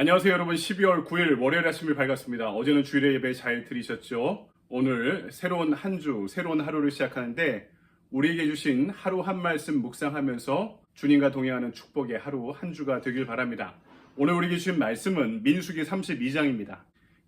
안녕하세요 여러분. 12월 9일 월요일 아침이 밝았습니다. 어제는 주일의 예배 잘 들으셨죠? 오늘 새로운 한 주, 새로운 하루를 시작하는데 우리에게 주신 하루 한 말씀 묵상하면서 주님과 동행하는 축복의 하루 한 주가 되길 바랍니다. 오늘 우리에게 주신 말씀은 민수기 32장입니다.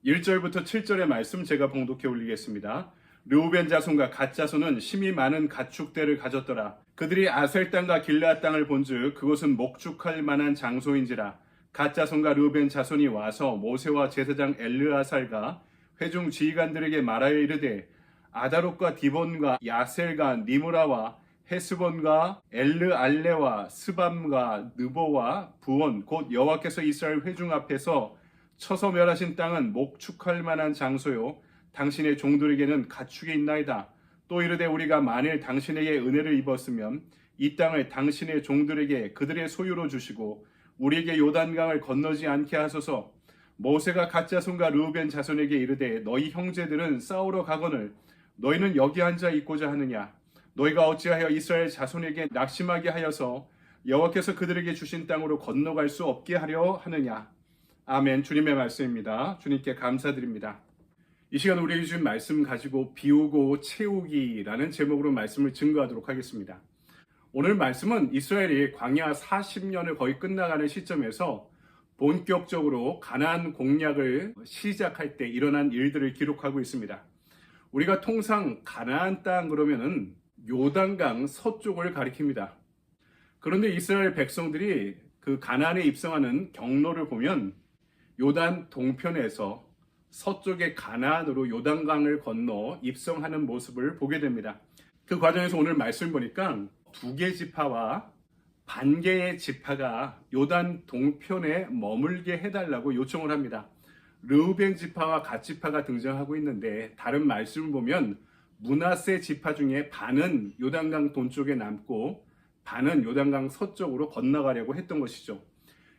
1절부터 7절의 말씀 제가 봉독해 올리겠습니다. 르우벤 자손과 갓 자손은 심히 많은 가축대를 가졌더라. 그들이 아셀 땅과 길르앗 땅을 본즉 그곳은 목축할 만한 장소인지라. 갓 자손과 르우벤 자손이 와서 모세와 제사장 엘르아살과 회중 지휘관들에게 말하여 이르되 아다롯과 디본과 야셀과 니므라와 헤스본과 엘르알레와 스밤과 느보와 부온 곧 여호와께서 이스라엘 회중 앞에서 쳐서 멸하신 땅은 목축할 만한 장소요 당신의 종들에게는 가축이 있나이다. 또 이르되 우리가 만일 당신에게 은혜를 입었으면 이 땅을 당신의 종들에게 그들의 소유로 주시고 우리에게 요단강을 건너지 않게 하소서. 모세가 갓 자손과 르우벤 자손에게 이르되 너희 형제들은 싸우러 가거늘 너희는 여기 앉아 있고자 하느냐. 너희가 어찌하여 이스라엘 자손에게 낙심하게 하여서 여호와께서 그들에게 주신 땅으로 건너갈 수 없게 하려 하느냐. 아멘. 주님의 말씀입니다. 주님께 감사드립니다. 이 시간 우리에게 주신 말씀 가지고 비우고 채우기라는 제목으로 말씀을 증거하도록 하겠습니다. 오늘 말씀은 이스라엘이 광야 40년을 거의 끝나가는 시점에서 본격적으로 가나안 공략을 시작할 때 일어난 일들을 기록하고 있습니다. 우리가 통상 가나안 땅 그러면은 요단강 서쪽을 가리킵니다. 그런데 이스라엘 백성들이 그 가나안에 입성하는 경로를 보면 요단 동편에서 서쪽의 가나안으로 요단강을 건너 입성하는 모습을 보게 됩니다. 그 과정에서 오늘 말씀 보니까 2개 지파와 반 개의 지파가 요단 동편에 머물게 해달라고 요청을 합니다. 르우벤 지파와 갓 지파가 등장하고 있는데 다른 말씀을 보면 므낫세 지파 중에 반은 요단강 동쪽에 남고 반은 요단강 서쪽으로 건너가려고 했던 것이죠.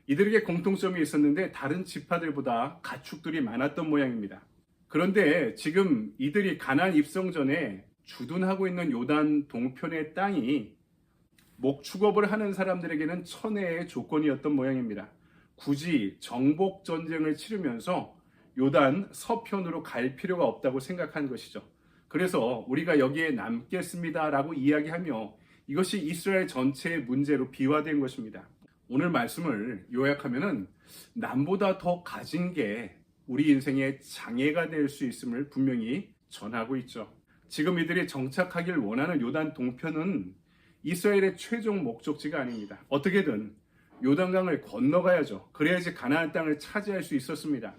이들에게 공통점이 있었는데 다른 지파들보다 가축들이 많았던 모양입니다. 그런데 지금 이들이 가나안 입성 전에 주둔하고 있는 요단 동편의 땅이 목축업을 하는 사람들에게는 천혜의 조건이었던 모양입니다. 굳이 정복 전쟁을 치르면서 요단 서편으로 갈 필요가 없다고 생각한 것이죠. 그래서 우리가 여기에 남겠습니다라고 이야기하며 이것이 이스라엘 전체의 문제로 비화된 것입니다. 오늘 말씀을 요약하면은 남보다 더 가진 게 우리 인생의 장애가 될 수 있음을 분명히 전하고 있죠. 지금 이들이 정착하길 원하는 요단 동편은 이스라엘의 최종 목적지가 아닙니다. 어떻게든 요단강을 건너가야죠. 그래야지 가나안 땅을 차지할 수 있었습니다.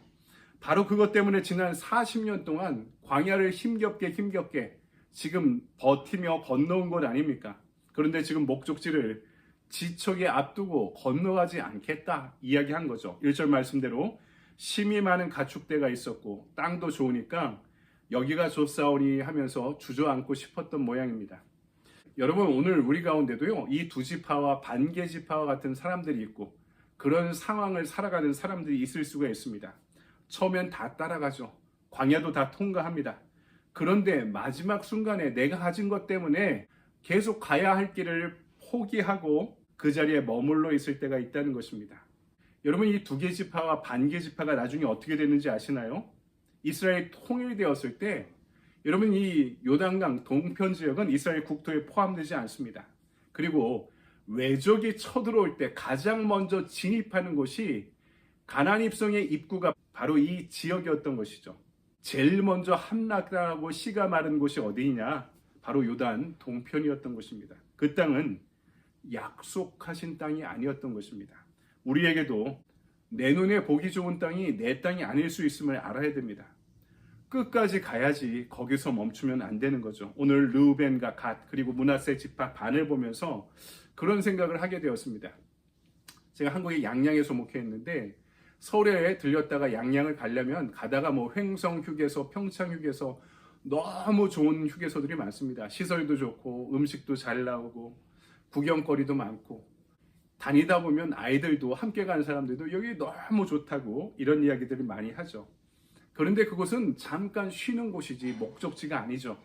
바로 그것 때문에 지난 40년 동안 광야를 힘겹게 지금 버티며 건너온 것 아닙니까? 그런데 지금 목적지를 지척에 앞두고 건너가지 않겠다 이야기한 거죠. 1절 말씀대로 심히 많은 가축대가 있었고 땅도 좋으니까 여기가 좋사오니 하면서 주저앉고 싶었던 모양입니다. 여러분, 오늘 우리 가운데도요, 이 두 지파와 반개 지파와 같은 사람들이 있고 그런 상황을 살아가는 사람들이 있을 수가 있습니다. 처음엔 다 따라가죠. 광야도 다 통과합니다. 그런데 마지막 순간에 내가 가진 것 때문에 계속 가야 할 길을 포기하고 그 자리에 머물러 있을 때가 있다는 것입니다. 여러분, 이 2개 지파와 반개 지파가 나중에 어떻게 됐는지 아시나요? 이스라엘 통일되었을 때 여러분, 이 요단강 동편 지역은 이스라엘 국토에 포함되지 않습니다. 그리고 외적이 쳐들어올 때 가장 먼저 진입하는 곳이 가나안 입성의 입구가 바로 이 지역이었던 것이죠. 제일 먼저 함락당하고 씨가 마른 곳이 어디냐? 바로 요단 동편이었던 것입니다. 그 땅은 약속하신 땅이 아니었던 것입니다. 우리에게도 내 눈에 보기 좋은 땅이 내 땅이 아닐 수 있음을 알아야 됩니다. 끝까지 가야지 거기서 멈추면 안 되는 거죠. 오늘 르우벤과 갓 그리고 므낫세 지파 반을 보면서 그런 생각을 하게 되었습니다. 제가 한국에 양양에 소목했는데 서울에 들렸다가 양양을 가려면 가다가 횡성 휴게소, 평창 휴게소 너무 좋은 휴게소들이 많습니다. 시설도 좋고 음식도 잘 나오고 구경거리도 많고 다니다 보면 아이들도 함께 가는 사람들도 여기 너무 좋다고 이런 이야기들을 많이 하죠. 그런데 그곳은 잠깐 쉬는 곳이지 목적지가 아니죠.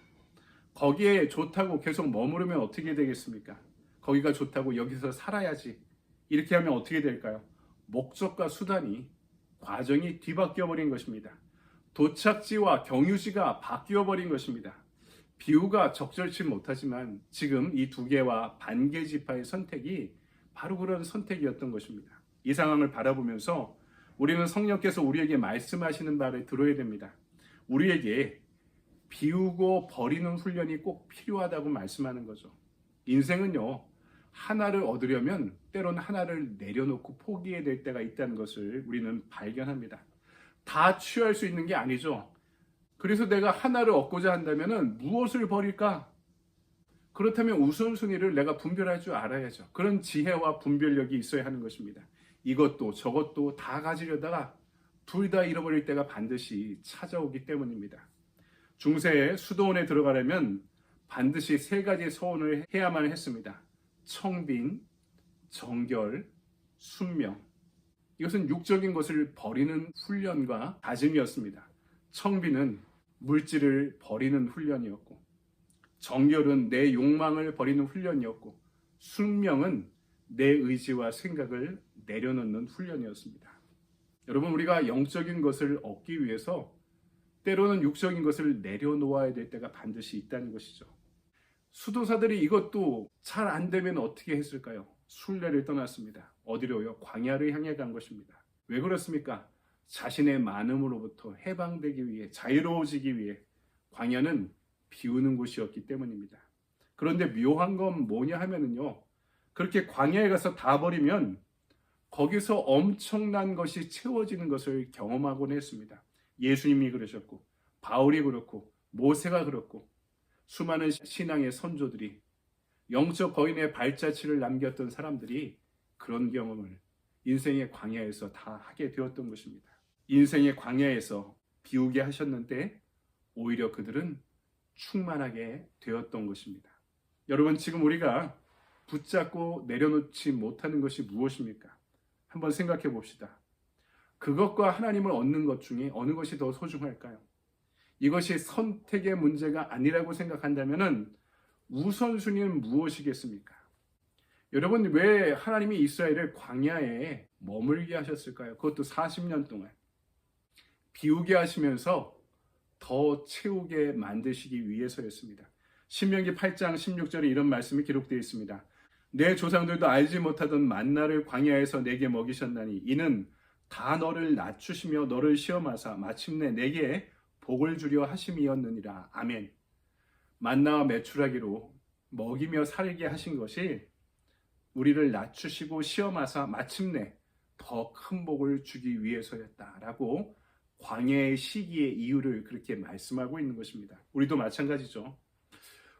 거기에 좋다고 계속 머무르면 어떻게 되겠습니까? 거기가 좋다고 여기서 살아야지 이렇게 하면 어떻게 될까요? 목적과 수단이 과정이 뒤바뀌어 버린 것입니다. 도착지와 경유지가 바뀌어 버린 것입니다. 비유가 적절치 못하지만 지금 이 두 개와 반개 지파의 선택이 바로 그런 선택이었던 것입니다. 이 상황을 바라보면서 우리는 성령께서 우리에게 말씀하시는 바를 들어야 됩니다. 우리에게 비우고 버리는 훈련이 꼭 필요하다고 말씀하는 거죠. 인생은요, 하나를 얻으려면 때로는 하나를 내려놓고 포기해야 될 때가 있다는 것을 우리는 발견합니다. 다 취할 수 있는 게 아니죠. 그래서 내가 하나를 얻고자 한다면 무엇을 버릴까? 그렇다면 우선순위를 내가 분별할 줄 알아야죠. 그런 지혜와 분별력이 있어야 하는 것입니다. 이것도 저것도 다 가지려다가 둘 다 잃어버릴 때가 반드시 찾아오기 때문입니다. 중세에 수도원에 들어가려면 반드시 세 가지 서원을 해야만 했습니다. 청빈, 정결, 순명. 이것은 육적인 것을 버리는 훈련과 다짐이었습니다. 청빈은 물질을 버리는 훈련이었고, 정결은 내 욕망을 버리는 훈련이었고, 순명은 내 의지와 생각을 내려놓는 훈련이었습니다. 여러분, 우리가 영적인 것을 얻기 위해서 때로는 육적인 것을 내려놓아야 될 때가 반드시 있다는 것이죠. 수도사들이 이것도 잘 안 되면 어떻게 했을까요? 순례를 떠났습니다. 어디로요? 광야를 향해 간 것입니다. 왜 그렇습니까? 자신의 많음으로부터 해방되기 위해, 자유로워지기 위해. 광야는 비우는 곳이었기 때문입니다. 그런데 묘한 건 뭐냐 하면은요, 그렇게 광야에 가서 다 버리면 거기서 엄청난 것이 채워지는 것을 경험하곤 했습니다. 예수님이 그러셨고, 바울이 그렇고, 모세가 그렇고, 수많은 신앙의 선조들이, 영적 거인의 발자취를 남겼던 사람들이 그런 경험을 인생의 광야에서 다 하게 되었던 것입니다. 인생의 광야에서 비우게 하셨는데 오히려 그들은 충만하게 되었던 것입니다. 여러분, 지금 우리가 붙잡고 내려놓지 못하는 것이 무엇입니까? 한번 생각해 봅시다. 그것과 하나님을 얻는 것 중에 어느 것이 더 소중할까요? 이것이 선택의 문제가 아니라고 생각한다면 우선순위는 무엇이겠습니까? 여러분, 왜 하나님이 이스라엘을 광야에 머물게 하셨을까요? 그것도 40년 동안. 비우게 하시면서 더 채우게 만드시기 위해서였습니다. 신명기 8장 16절에 이런 말씀이 기록되어 있습니다. 내 조상들도 알지 못하던 만나를 광야에서 내게 먹이셨나니 이는 다 너를 낮추시며 너를 시험하사 마침내 내게 복을 주려 하심이었느니라. 아멘. 만나와 메추라기로 먹이며 살게 하신 것이 우리를 낮추시고 시험하사 마침내 더 큰 복을 주기 위해서였다라고 광야의 시기의 이유를 그렇게 말씀하고 있는 것입니다. 우리도 마찬가지죠.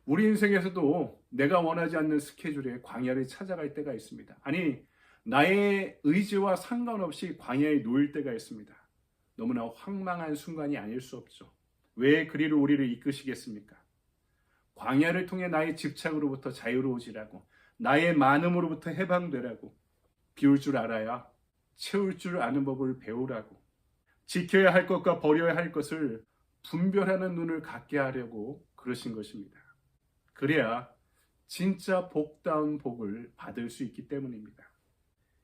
우리 인생에서도 내가 원하지 않는 스케줄에 광야를 찾아갈 때가 있습니다. 아니, 나의 의지와 상관없이 광야에 놓일 때가 있습니다. 너무나 황망한 순간이 아닐 수 없죠. 왜 그리로 우리를 이끄시겠습니까? 광야를 통해 나의 집착으로부터 자유로워지라고, 나의 많음으로부터 해방되라고, 비울 줄 알아야 채울 줄 아는 법을 배우라고, 지켜야 할 것과 버려야 할 것을 분별하는 눈을 갖게 하려고 그러신 것입니다. 그래야 진짜 복다운 복을 받을 수 있기 때문입니다.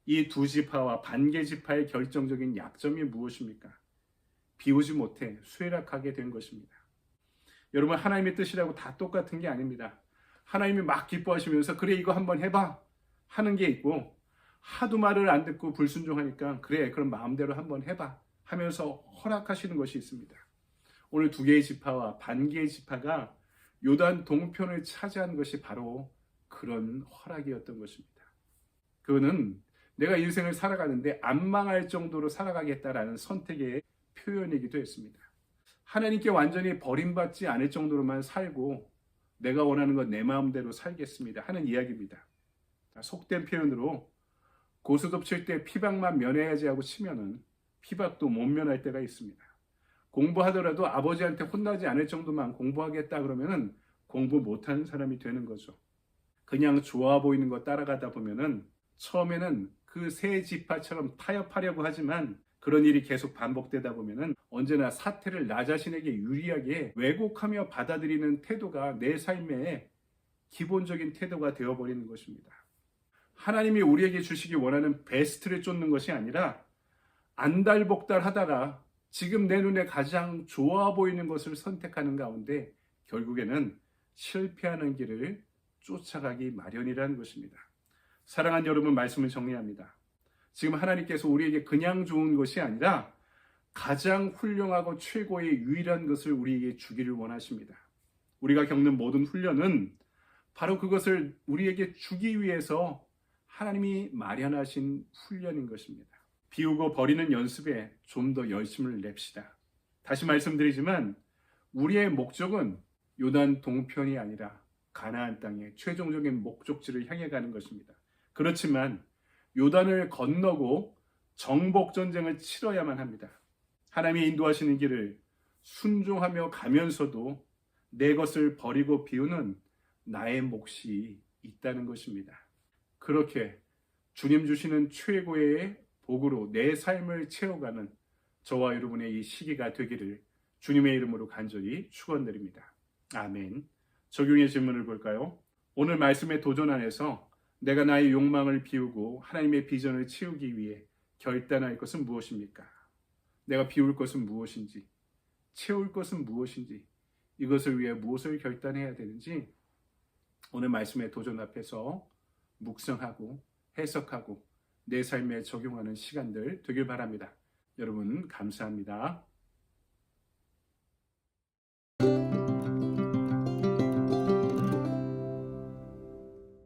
이 두 지파와 반개 지파의 결정적인 약점이 무엇입니까? 비우지 못해 쇠락하게 된 것입니다. 여러분, 하나님의 뜻이라고 다 똑같은 게 아닙니다. 하나님이 막 기뻐하시면서 그래 이거 한번 해봐 하는 게 있고, 하도 말을 안 듣고 불순종하니까 그래 그럼 마음대로 한번 해봐 하면서 허락하시는 것이 있습니다. 오늘 두 개의 지파와 반개의 지파가 요단 동편을 차지한 것이 바로 그런 허락이었던 것입니다. 그거는 내가 인생을 살아가는데 안 망할 정도로 살아가겠다라는 선택의 표현이기도 했습니다. 하나님께 완전히 버림받지 않을 정도로만 살고 내가 원하는 건 내 마음대로 살겠습니다 하는 이야기입니다. 속된 표현으로 고스톱 칠 때 피박만 면해야지 하고 치면은 피박도 못 면할 때가 있습니다. 공부하더라도 아버지한테 혼나지 않을 정도만 공부하겠다 그러면은 공부 못하는 사람이 되는 거죠. 그냥 좋아 보이는 거 따라가다 보면은 처음에는 그 세 지파처럼 타협하려고 하지만 그런 일이 계속 반복되다 보면은 언제나 사태를 나 자신에게 유리하게 왜곡하며 받아들이는 태도가 내 삶의 기본적인 태도가 되어버리는 것입니다. 하나님이 우리에게 주시기 원하는 베스트를 쫓는 것이 아니라 안달복달 하다가 지금 내 눈에 가장 좋아 보이는 것을 선택하는 가운데 결국에는 실패하는 길을 쫓아가기 마련이라는 것입니다. 사랑하는 여러분, 말씀을 정리합니다. 지금 하나님께서 우리에게 그냥 좋은 것이 아니라 가장 훌륭하고 최고의 유일한 것을 우리에게 주기를 원하십니다. 우리가 겪는 모든 훈련은 바로 그것을 우리에게 주기 위해서 하나님이 마련하신 훈련인 것입니다. 비우고 버리는 연습에 좀 더 열심을 냅시다. 다시 말씀드리지만 우리의 목적은 요단 동편이 아니라 가나안 땅의 최종적인 목적지를 향해 가는 것입니다. 그렇지만 요단을 건너고 정복 전쟁을 치러야만 합니다. 하나님이 인도하시는 길을 순종하며 가면서도 내 것을 버리고 비우는 나의 몫이 있다는 것입니다. 그렇게 주님 주시는 최고의 복으로 내 삶을 채워가는 저와 여러분의 이 시기가 되기를 주님의 이름으로 간절히 축원드립니다. 아멘. 적용의 질문을 볼까요? 오늘 말씀의 도전 안에서 내가 나의 욕망을 비우고 하나님의 비전을 채우기 위해 결단할 것은 무엇입니까? 내가 비울 것은 무엇인지, 채울 것은 무엇인지, 이것을 위해 무엇을 결단해야 되는지 오늘 말씀의 도전 앞에서 묵상하고 해석하고 내 삶에 적용하는 시간들 되길 바랍니다. 여러분 감사합니다.